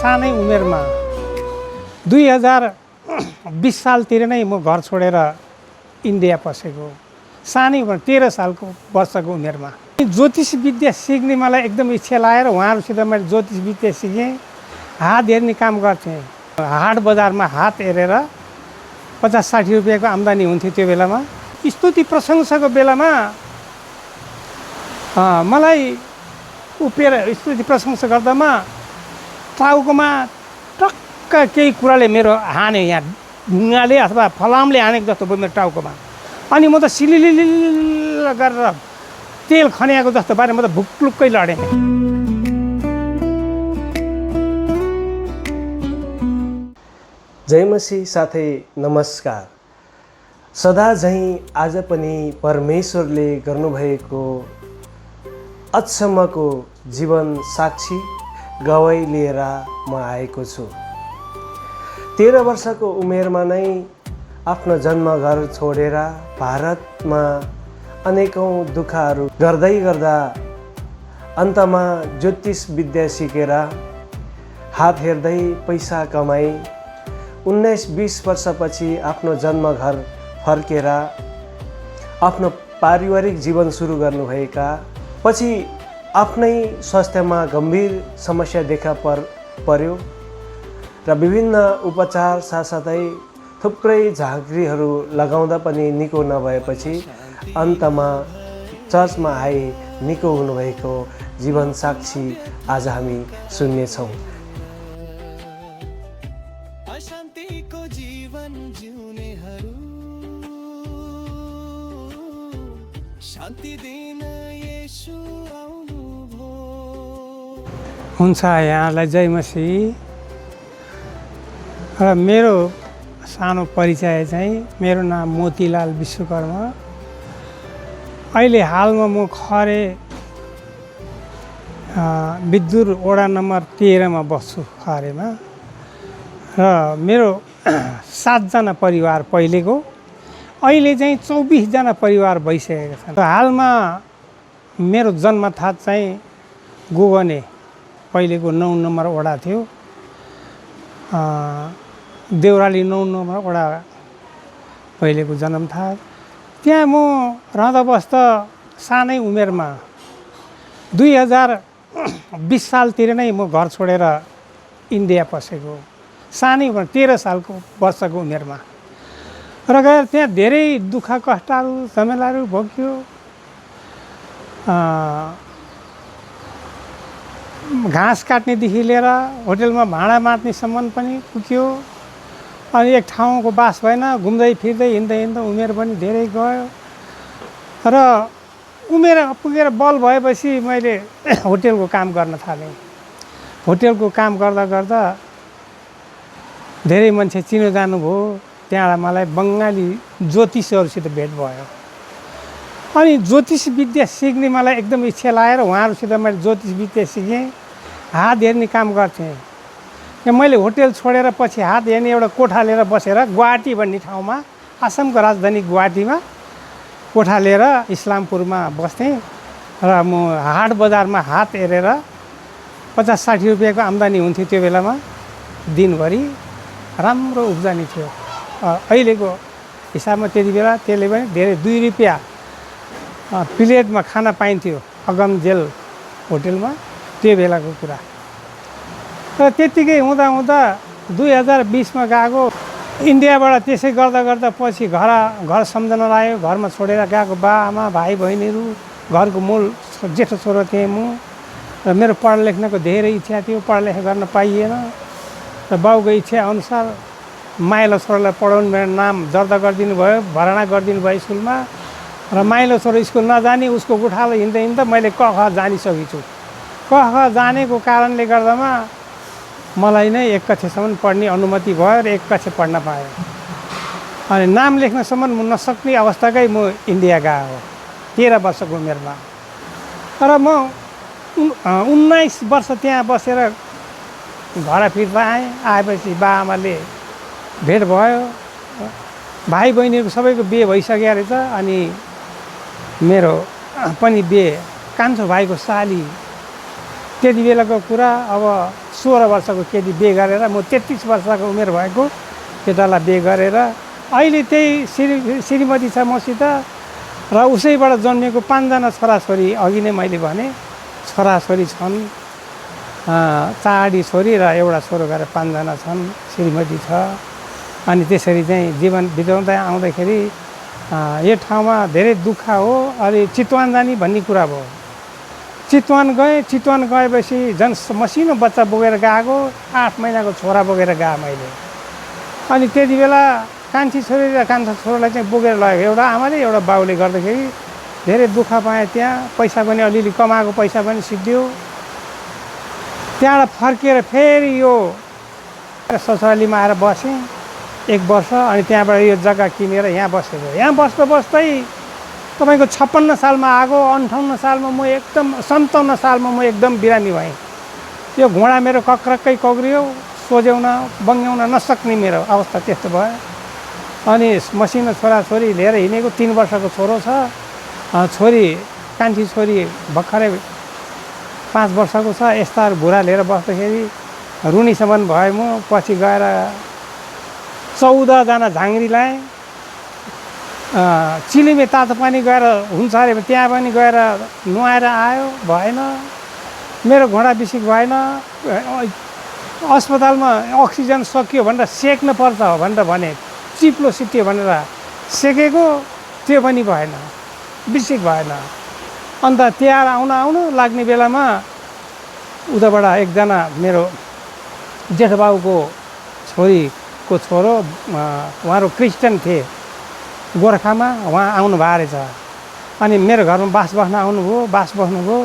सानै उमेरमा 2020 सालतिर नै म घर छोडेर इन्डिया पसेको। सानै उमेर 13 सालको वर्षको उमेरमा ज्योतिष विद्या सिक्ने मलाई एकदम इच्छा लागेर उहाँहरूसित मैले ज्योतिष विद्या सिकेँ। हात हेर्ने काम गर्थेँ। हाट बजारमा हात हेरेर 50-60 रुपियाँको आम्दानी हुन्थ्यो त्यो बेलामा। स्तुति प्रशंसाको बेलामा मलाई उभिएर स्तुति प्रशंसा गर्दामा टाउकोमा टक्क केही कुराले मेरो हान्यो, यहाँ ढुङ्गाले अथवा फलामले हानेको जस्तो भयो मेरो टाउकोमा। अनि म त सिलिलिल गरेर तेल खन्याएको जस्तो पारेर म त भुक्लुक्कै लडेँ। जय मसीह साथै नमस्कार। सदा झैँ आज पनि परमेश्वरले गर्नुभएको अचम्मको जीवन साक्षी गवाई लिएर म आएको छु। 13 वर्षको उमेरमा नै आफ्नो जन्मघर छोडेर भारतमा अनेकौँ दुःखहरू गर्दै गर्दा अन्तमा ज्योतिष विद्या सिकेर हात हेर्दै पैसा कमाई 19-20 वर्षपछि आफ्नो जन्मघर फर्केर आफ्नो पारिवारिक जीवन सुरु गर्नुभएका पछि आफ्नै स्वास्थ्यमा गम्भीर समस्या देखा पर्यो र विभिन्न उपचार साथसाथै थुप्रै झाँक्रीहरू लगाउँदा पनि निको नभएपछि अन्तमा चर्चमा आए निको हुनुभएको जीवन साक्षी आज हामी सुन्नेछौँ। अशान्तिको जीवन जिउनेहरू शान्ति दिन येशू आउनुभयो। हुन्छ, यहाँलाई जय मसीह। र मेरो सानो परिचय चाहिँ मेरो नाम मोतीलाल विश्वकर्मा। अहिले हालमा म खरे विद्युत वडा नम्बर 13 मा बस्छु खरेमा। र मेरो 7 जना परिवार पहिलेको, अहिले चाहिँ 24 जना परिवार भइसकेका छन्। हालमा मेरो जन्मथात चाहिँ गोगने पहिलेको 9 नम्बर वडा थियो, देउराली 9 नम्बर वडा पहिलेको जन्मथात। त्यहाँ म रहँदा बस्दा सानै उमेरमा 2020 सालतिर नै म घर छोडेर इन्डिया पसेको। सानै उमेर 13 सालको वर्षको उमेरमा र गएर त्यहाँ धेरै दुःख कष्टहरू झमेलाहरू भोग्यो। घाँस काट्नेदेखि लिएर होटेलमा भाँडा माझ्नेसम्म पनि पुग्यो। अनि एक ठाउँको बास भएन, घुम्दै फिर्दै हिँड्दा उमेर पनि धेरै गयो र उमेर पुगेर बल भएपछि मैले होटेलको काम गर्न थालेँ। होटेलको काम गर्दा गर्दा धेरै मान्छे चिनो जानुभयो। त्यहाँबाट मलाई बङ्गाली ज्योतिषहरूसित भेट भयो। अनि ज्योतिष विद्या सिक्ने मलाई एकदम इच्छा लागेर उहाँहरूसित मैले ज्योतिष विद्या सिकेँ। हात हेर्ने काम गर्थेँ। मैले होटेल छोडेर पछि हात हेर्ने एउटा कोठा लिएर बसेर गुवाहाटी भन्ने ठाउँमा, आसामको राजधानी गुवाहाटीमा कोठा लिएर इस्लामपुरमा बस्थेँ। र म हाट बजारमा हात हेरेर 50-60 रुपियाँको आम्दानी हुन्थ्यो त्यो बेलामा। दिनभरि राम्रो उब्जनी थियो। अहिलेको हिसाबमा त्यति बेला त्यसले पनि धेरै 2 रुपियाँ प्लेटमा खाना पाइन्थ्यो अगम जेल होटेलमा, त्यो बेलाको कुरा। र त्यत्तिकै हुँदा 2020 मा गएको। इन्डियाबाट त्यसै गर्दा गर्दा पछि घर सम्झना लाग्यो। घरमा छोडेर गएको बाआमा भाइ बहिनीहरू, घरको मूल जेठो छोरो थिएँ म। र मेरो पढालेख्नको धेरै इच्छा थियो, पढालेखा गर्न पाइएन। र बाउको इच्छा अनुसार माइलो छोरालाई पढाउनु, मेरो नाम दर्ता गरिदिनु भयो, भर्ना गरिदिनु भयो स्कुलमा। र माइलो छोरो स्कुल नजाने, उसको गुठालो हिँड्दा मैले क ख जानिसकेको छु। क ख जानेको कारणले गर्दामा मलाई नै 1 कक्षासम्म पढ्ने अनुमति भयो र 1 कक्षा पढ्न पाएँ। अनि नाम लेख्नसम्म नसक्ने अवस्थाकै म इन्डिया गएको 13 वर्षको उमेरमा। र म 19 वर्ष त्यहाँ बसेर घर फिर्ता आएँ। आएपछि बाआमाले भेट भयो। भाइ बहिनीहरू सबैको बिहे भइसकेको रहेछ। अनि मेरो पनि बिहे, कान्छो भाइको साली। त्यति बेलाको कुरा अब 16 वर्षको केटी बिहे गरेर म 33 वर्षको उमेर भएको केटालाई बिहे गरेर अहिले त्यही श्रीमती छ मसित र उसैबाट जन्मेको 5 जना छोराछोरी अघि नै मैले भने छोराछोरी छन्, 4 छोरी र एउटा छोरो गरेर 5 जना छन्, श्रीमती छ। अनि त्यसरी चाहिँ जीवन बिताउँदै आउँदाखेरि यो ठाउँमा धेरै दुःख हो। अनि चितवन जाने भन्ने कुरा भयो। चितवन गएपछि झन् मसिनो बच्चा बोकेर गएको, 8 महिनाको छोरा बोकेर गएँ मैले। अनि त्यति बेला कान्छी छोरी र कान्छा छोरालाई चाहिँ बोकेर लगेको एउटा आमाले एउटा बाउले गर्दाखेरि धेरै दुःख पाएँ। त्यहाँ पैसा पनि अलिअलि कमाएको पैसा पनि सिद्धियो। त्यहाँबाट फर्किएर फेरि यो ससुरालीमा आएर बसेँ 1 वर्ष। अनि त्यहाँबाट यो जग्गा किनेर यहाँ बसेको। यहाँ बस्दै तपाईँको 56 सालमा आएको, 58 सालमा म एकदम 57 सालमा म एकदम बिरामी भएँ। यो घुँडा मेरो कक्रक्कै कग्रियो, सोझ्याउन बङ्ग्याउन नसक्ने मेरो अवस्था त्यस्तो भयो। अनि मसिनो छोराछोरी लिएर हिँडेको, 3 वर्षको छोरो छ, छोरी कान्छी छोरी भर्खरै 5 वर्षको छ। यस्ता भुरा लिएर बस्दाखेरि रुनीसम्म भयो। म पछि गएर 14 जना झाँग्री लाएँ। चिलिमे तातो पानी गएर हुन्छ अरे त्यहाँ पनि गएर नुहाएर आयो, भएन। मेरो घुँडा बिसिक भएन। अस्पतालमा अक्सिजन सकियो भनेर सेक्न पर्छ भनेर भने, चिप्लो सिटियो भनेर सेकेको, त्यो पनि भएन, बिसिक भएन। अन्त तिहार आउनु लाग्ने बेलामा उताबाट एकजना मेरो जेठबाबुको छोरीको छोरो, उहाँहरू क्रिस्चियन थिए, गोर्खामा उहाँ आउनु भएको रहेछ। अनि मेरो घरमा बास बस्नुभयो।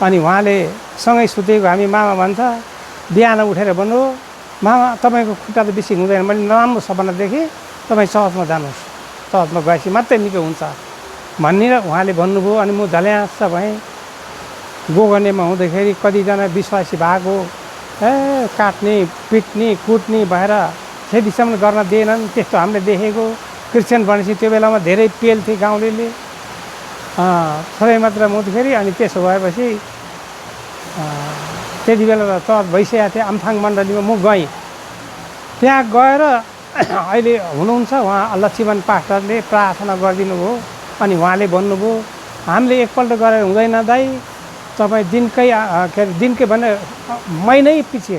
अनि उहाँले सँगै सुतेको हामी मामा भन्छ, बिहान उठेर भन्नु, मामा तपाईँको खुट्टा त बिसिक हुँदैन, मैले नराम्रो सपना देखेँ, तपाईँ चर्चमा जानुहोस्, चर्चमा गएपछि मात्रै निको हुन्छ भनेर उहाँले भन्नुभयो। अनि म झल्यास भएँ। गोगनेमा हुँदाखेरि कतिजना विश्वासी भएको काट्ने पिट्ने कुट्ने भएर खेतीसम्म गर्न दिएनन्, त्यस्तो हामीले देखेको। क्रिस्चियन भनेपछि त्यो बेलामा धेरै पेल थिए गाउँलेले, थोरै मात्र हुँदाखेरि। अनि त्यसो भएपछि त्यति बेला त चर्च भइसकेको थियो अम्फाङ मण्डलीमा। म गएँ, त्यहाँ गएर अहिले हुनुहुन्छ उहाँ लक्ष्मण पास्टरले प्रार्थना गरिदिनु भयो। अनि उहाँले भन्नुभयो, हामीले एकपल्ट गरेर हुँदैन दाइ, तपाईँ दिनकै भने महिनै पछि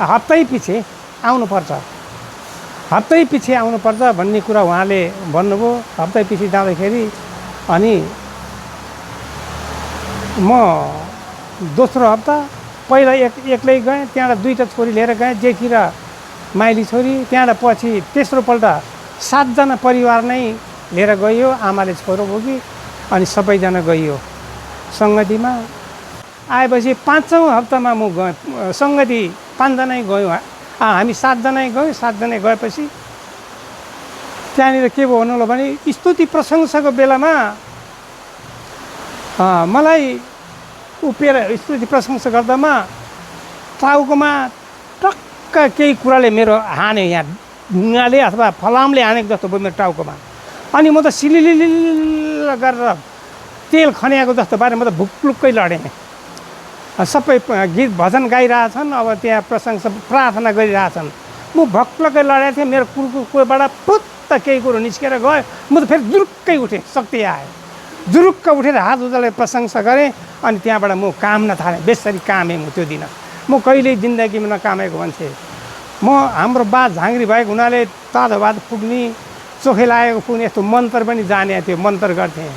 हप्तै पछि आउनुपर्छ भन्ने कुरा उहाँले भन्नुभयो। हप्तै पछि जाँदाखेरि अनि म दोस्रो हप्ता पहिला एक्लै गएँ। त्यहाँबाट 2टा छोरी लिएर गएँ, जेठी र माइली छोरी। त्यहाँबाट पछि तेस्रोपल्ट 7 जना परिवार नै लिएर गइयो, आमाले छोरो बोकी। अनि सबैजना गइयो सङ्गतिमा। आएपछि 5औँ हप्तामा म गएँ, सङ्गति 5 जनै गयौँ, हामी 7 जनै गयौँ। 7 जनै गएपछि त्यहाँनिर के भयो भन्नु भने, स्तुति प्रशंसाको बेलामा मलाई उभिएर स्तुति प्रशंसा गर्दामा टाउकोमा टक्क केही कुराले मेरो हान्यो, यहाँ ढुङ्गाले अथवा फलामले हानेको जस्तो भयो मेरो टाउकोमा। अनि म त सिलिलिल गरेर तेल खन्याएको जस्तो भएर म त भुक्लुक्कै लडेँ। सबै गीत भजन गाइरहेछन्, अब त्यहाँ प्रशंसा प्रार्थना गरिरहेछन्। म भक्लकै लडेको थिएँ। मेरो कुरकुरबाट पुत्त केही कुरो निस्केर गयो। म त फेरि जुरुक्कै उठेँ, शक्ति आयो, जुरुक्क उठेर हात उचालेर प्रशंसा गरेँ। अनि त्यहाँबाट म काम्न थालेँ। बेसरी कामेँ म त्यो दिन। म कहिल्यै जिन्दगीमा नकामेको मान्छे। म हाम्रो बात झाँग्री भएको हुनाले तातो भात पुग्ने, चोखे लागेको पुग्ने, यस्तो मन्त्र पनि जाने थियो, मन्त्र गर्थेँ।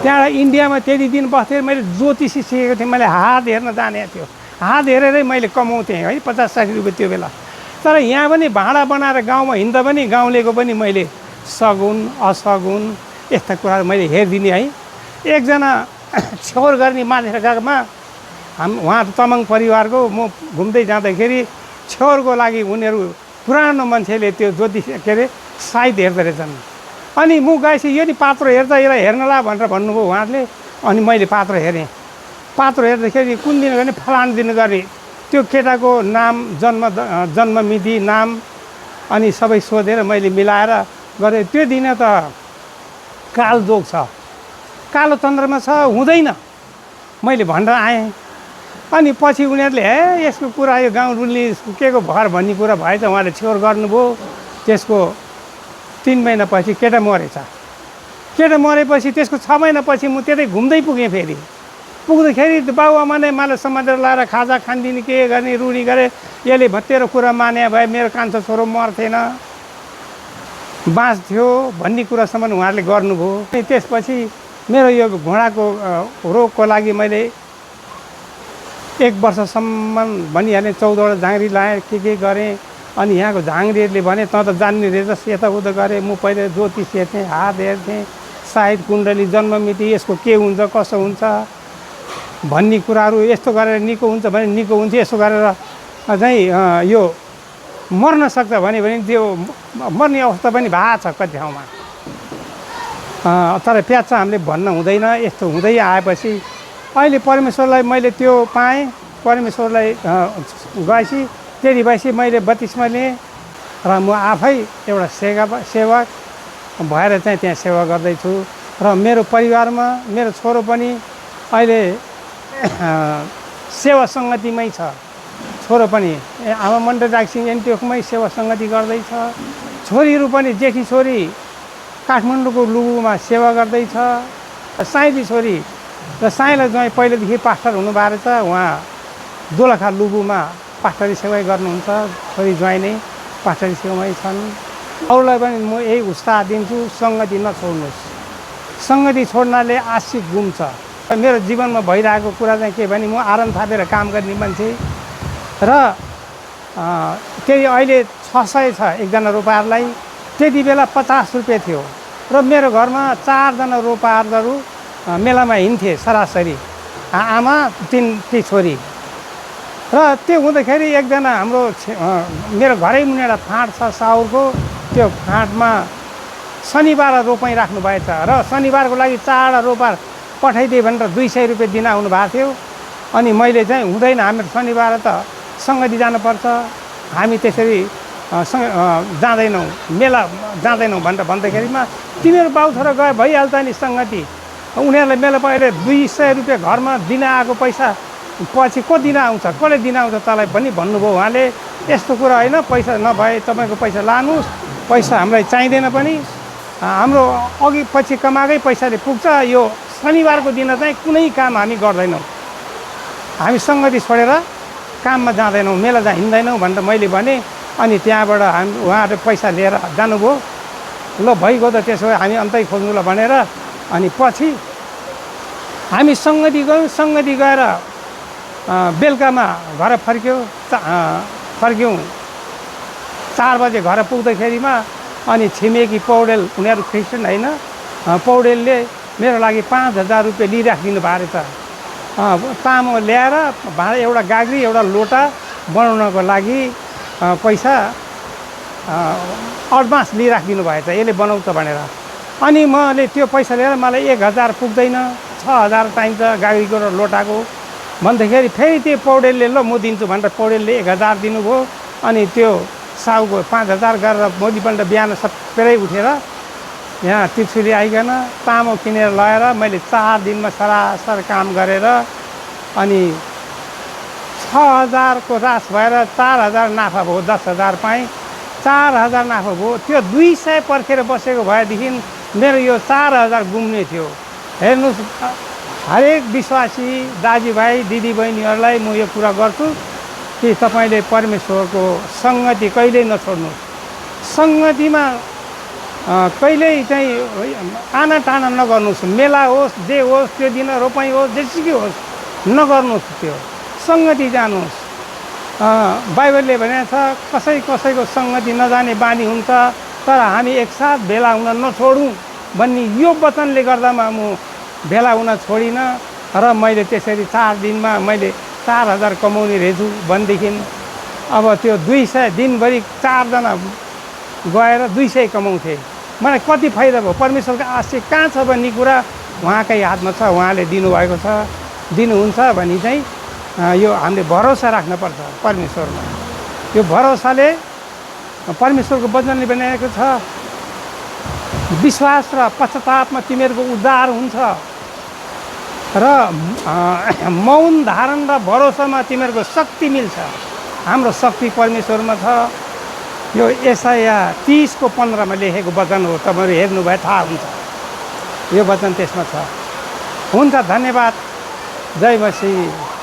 त्यहाँबाट इन्डियामा त्यति दिन बस्थेँ। मैले ज्योतिषी सिकेको थिएँ, मैले हात हेर्न जाने थियो, हात हेरेरै मैले कमाउँथेँ है 50-60 रुपियाँ त्यो बेला। तर यहाँ पनि भाँडा बनाएर गाउँमा हिँड्दा पनि गाउँलेको पनि मैले सगुन असगुन यस्ता कुराहरू मैले हेरिदिने है। एकजना छेउर गर्ने मान्छे गएकोमा उहाँ तमाङ परिवारको, म घुम्दै जाँदाखेरि छेउरको लागि उनीहरू पुरानो मान्छेले त्यो ज्योतिष के अरे साइत हेर्दो रहेछन्। अनि म गएपछि यो नि पात्र हेर्दा यसलाई हेर्नला भनेर भन्नुभयो उहाँहरूले। अनि मैले पात्र हेरेँ। पात्र हेर्दाखेरि कुन दिन गर्ने, फलान दिन गर्ने, त्यो केटाको नाम, जन्म मिति, नाम अनि सबै सोधेर मैले मिलाएर गरेँ। त्यो दिन त कालजोग छ, कालो चन्द्रमा छ, हुँदैन। मैले भनेर आएँ। अनि पछि उनीहरूले यसको कुरा यो गाउँ रुल्ने के को भर भन्ने कुरा भएछ, उहाँले छ्योर गर्नुभयो। त्यसको 3 महिनापछि केटा मरेछ। केटा मरेपछि त्यसको 6 महिनापछि म त्यतै घुम्दै पुगेँ। फेरि पुग्दाखेरि बाबुआमाले मलाई समातेर लाएर खाजा खानिदिने के गर्ने रुनी गरे। यसले तेरो कुरा माने भए मेरो कान्छो छोरो मर्थेन, बाँच्थ्यो भन्ने कुरासम्म उहाँहरूले गर्नुभयो। त्यसपछि मेरो यो घोडाको रोगको लागि मैले 1 वर्षसम्म भनिहालेँ। 14वटा झाँग्री लाएँ, के गरेँ। अनि यहाँको झाँग्रीहरूले भने त त जान्ने रहेछस्, यताउता गरेँ। म पहिले ज्योतिष हेर्थेँ, हात हेर्थेँ, सायद कुण्डली जन्ममिति यसको के हुन्छ कसो हुन्छ भन्ने कुराहरू। यस्तो गरेर निको हुन्छ भने निको हुन्छ, यसो गरेर चाहिँ यो मर्न सक्छ भने त्यो मर्ने अवस्था पनि भएको छ कति ठाउँमा। तर प्याच हामीले भन्न हुँदैन। यस्तो हुँदै आएपछि अहिले परमेश्वरलाई मैले त्यो पाएँ। परमेश्वरलाई गएपछि त्यति भएपछि मैले बत्तिस्मा लिएँ र म आफै एउटा सेवक भएर चाहिँ त्यहाँ सेवा गर्दैछु। र मेरो परिवारमा मेरो छोरो पनि अहिले सेवा सङ्गतिमै छ। छोरो पनि आमा मण्डल राक्सिङ एनटिओकमै सेवा सङ्गति गर्दैछ। छोरीहरू पनि जेठी छोरी काठमाडौँको लुबुमा सेवा गर्दैछ। साइली छोरी र साइला ज्वाइँ पहिलेदेखि पास्टर हुनुभएको रहेछ। उहाँ दोलखा लुबुमा पास्टरी सेवा गर्नुहुन्छ। छोरी ज्वाइँ नै पास्टरी सेवामै छन्। अरूलाई पनि म यही उत्साह दिन्छु, सङ्गति नछोड्नुहोस्। सङ्गति छोड्नाले आशिक गुम्छ। मेरो जीवनमा भइरहेको कुरा चाहिँ के भने म आराम थापेर काम गर्ने मान्छे र त्यही अहिले 600 छ एकजना रोपारलाई। त्यति बेला 50 रुपियाँ थियो र मेरो घरमा 4 जना रोपारहरू मेलामा हिँड्थे सरासरी, आमा 3 छोरी। र त्यो हुँदाखेरि एकजना हाम्रो मेरो घरै मुनि एउटा फाँट छ साउरको, त्यो फाँटमा शनिबार रोपाइँ राख्नु भएछ र शनिबारको लागि 4 रोपार पठाइदिए भनेर 200 रुपियाँ दिन आउनु भएको थियो। अनि मैले चाहिँ हुँदैन, हामीहरू शनिबार त सङ्गति जानुपर्छ, हामी त्यसरी जाँदैनौँ, मेला जाँदैनौँ भनेर भन्दाखेरिमा तिमीहरू बाउ छोरा गए भइहाल्छ नि सङ्गति। उनीहरूलाई मेला पहिले 200 रुपियाँ घरमा दिन आएको पैसा पछि को दिन आउँछ, कसले दिन आउँछ तँलाई पनि भन्नुभयो उहाँले। यस्तो कुरा होइन, पैसा नभए तपाईँको पैसा लानुहोस्, पैसा हामीलाई चाहिँदैन पनि, हाम्रो अघि पछि कमाएकै पैसाले पुग्छ। यो शनिबारको दिन चाहिँ कुनै काम हामी गर्दैनौँ, हामी सङ्गति छोडेर काममा जाँदैनौँ, मेला हिँड्दैनौँ भनेर मैले भने। अनि त्यहाँबाट उहाँहरूले पैसा लिएर जानुभयो। ल भइगयो त त्यसो भए हामी अन्तै खोज्नु ल भनेर। अनि पछि हामी सङ्गति गयौँ। सङ्गति गएर बेलुकामा घर फर्क्यौँ। 4 बजे घर पुग्दाखेरिमा अनि छिमेकी पौडेल, उनीहरू क्रिस्चियन होइन, पौडेलले मेरो लागि 5000 रुपियाँ लिइराखिदिनु भएको रहेछ। तामा ल्याएर भाँडा, एउटा गाग्री, एउटा लोटा बनाउनको लागि पैसा एडभान्स लिइराखिदिनु भएछ, यसले बनाउँछ भनेर। अनि मैले त्यो पैसा लिएर मलाई 1000 पुग्दैन, 6000 चाहिन्छ गाग्रीको र लोटाको भन्दाखेरि फेरि त्यो पौडेलले ल म दिन्छु भनेर पौडेलले 1000 दिनुभयो। अनि त्यो साउको 5000 गरेर मोदीपल्ट बिहान सबैले उठेर यहाँ त्रिशुली आइकन तामा किनेर लगाएर मैले 4 दिनमा सरासर काम गरेर अनि 6000 को रास भएर 4000 नाफा भयो। 10000 पाएँ, 4000 नाफा भयो। त्यो 200 पर्खेर बसेको भएदेखि मेरो यो 4000 गुम्ने थियो। हेर्नुहोस्, हरेक विश्वासी दाजुभाइ दिदीबहिनीहरूलाई म यो कुरा गर्छु कि तपाईँले परमेश्वरको सङ्गति कहिल्यै नछोड्नुहोस्। सङ्गतिमा कहिल्यै चाहिँ आनाटाना नगर्नुहोस्। मेला होस्, जे होस्, त्यो दिन रोपाइँ होस्, जेसुकै होस्, नगर्नुहोस्। त्यो सङ्गति जानुहोस्। बाइबलले भनेको छ कसैको सङ्गति नजाने बानी हुन्छ, तर हामी एकसाथ भेला हुन नछोडौँ भन्ने यो वचनले गर्दामा म भेला हुन छोडिनँ। र मैले त्यसरी 4 दिनमा मैले 4000 कमाउने रहेछु भनेदेखि अब त्यो 200 दिनभरि 4 जना गएर 200 कमाउँथे। मलाई कति फाइदा भयो। परमेश्वरको आशिष कहाँ छ भन्ने कुरा उहाँकै हातमा छ, उहाँले दिनुभएको छ, दिनुहुन्छ भने चाहिँ यो हामीले भरोसा राख्नुपर्छ परमेश्वरमा। यो भरोसाले परमेश्वरको वचनले बनाएको छ, विश्वास र पश्चातापमा तिमीहरूको उद्धार हुन्छ। र मौन धारण र भरोसामा तिमीहरूको शक्ति मिल्छ। हाम्रो शक्ति परमेश्वरमा छ। यो यशाया 30:15 लेखेको वचन हो, तपाईँहरू हेर्नुभए थाहा हुन्छ, यो वचन त्यसमा छ। हुन्छ, धन्यवाद। जय मसीह।